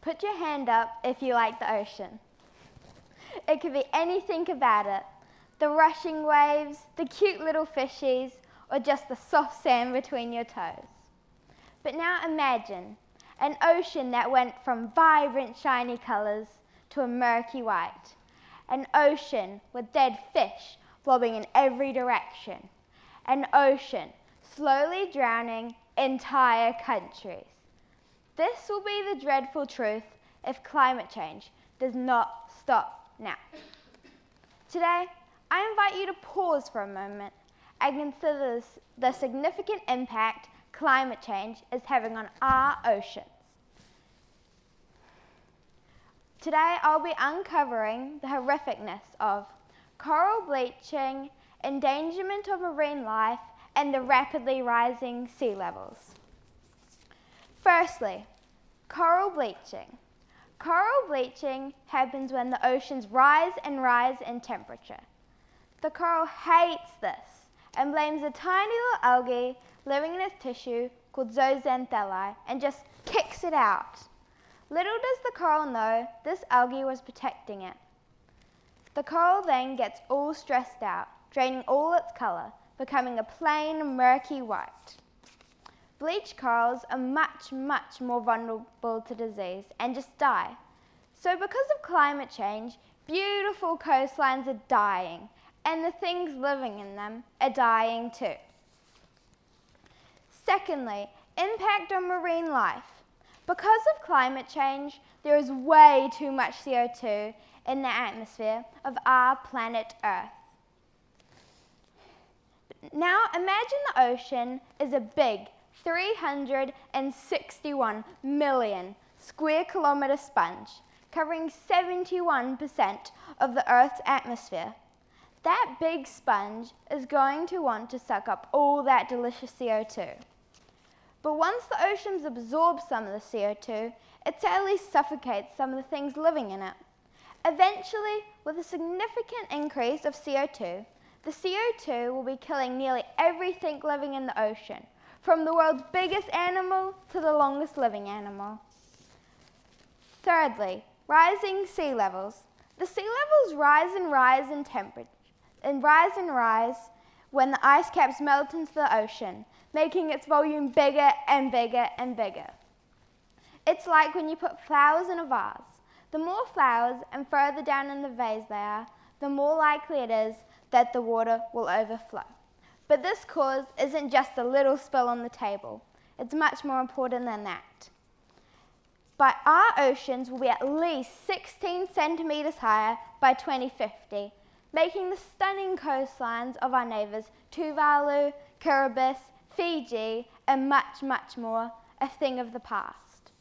Put your hand up if you like the ocean. It could be anything about it. The rushing waves, the cute little fishies, or just the soft sand between your toes. But now imagine an ocean that went from vibrant shiny colours to a murky white. An ocean with dead fish flobbing in every direction. An ocean slowly drowning entire countries. This will be the dreadful truth if climate change does not stop now. Today, I invite you to pause for a moment and consider the significant impact climate change is having on our oceans. Today, I'll be uncovering the horrificness of coral bleaching, endangerment of marine life, and the rapidly rising sea levels. Firstly, coral bleaching. Coral bleaching happens when the oceans rise and rise in temperature. The coral hates this and blames a tiny little algae living in its tissue called zooxanthellae and just kicks it out. Little does the coral know this algae was protecting it. The coral then gets all stressed out, draining all its colour, becoming a plain, murky white. Bleached corals are much, much more vulnerable to disease and just die. So because of climate change, beautiful coastlines are dying, and the things living in them are dying too. Secondly, impact on marine life. Because of climate change, there is way too much CO2 in the atmosphere of our planet Earth. Now imagine the ocean is a big 361 million square kilometre sponge, covering 71% of the Earth's atmosphere. That big sponge is going to want to suck up all that delicious CO2. But once the oceans absorb some of the CO2, it sadly suffocates some of the things living in it. Eventually, with a significant increase of CO2, the CO2 will be killing nearly everything living in the ocean, from the world's biggest animal to the longest living animal. Thirdly, rising sea levels. The sea levels rise and rise in temperature, and rise when the ice caps melt into the ocean, making its volume bigger and bigger and bigger. It's like when you put flowers in a vase. The more flowers and further down in the vase they are, the more likely it is that the water will overflow. But this cause isn't just a little spill on the table. It's much more important than that. But our oceans will be at least 16 centimetres higher by 2050, making the stunning coastlines of our neighbours Tuvalu, Kiribati, Fiji, and much, much more a thing of the past.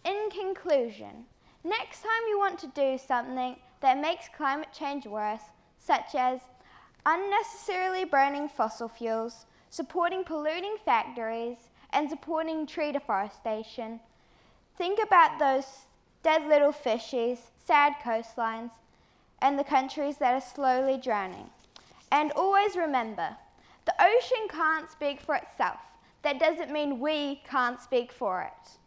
In conclusion, next time you want to do something that makes climate change worse, such as unnecessarily burning fossil fuels, supporting polluting factories, and supporting tree deforestation, think about those dead little fishies, sad coastlines, and the countries that are slowly drowning. And always remember, the ocean can't speak for itself. That doesn't mean we can't speak for it.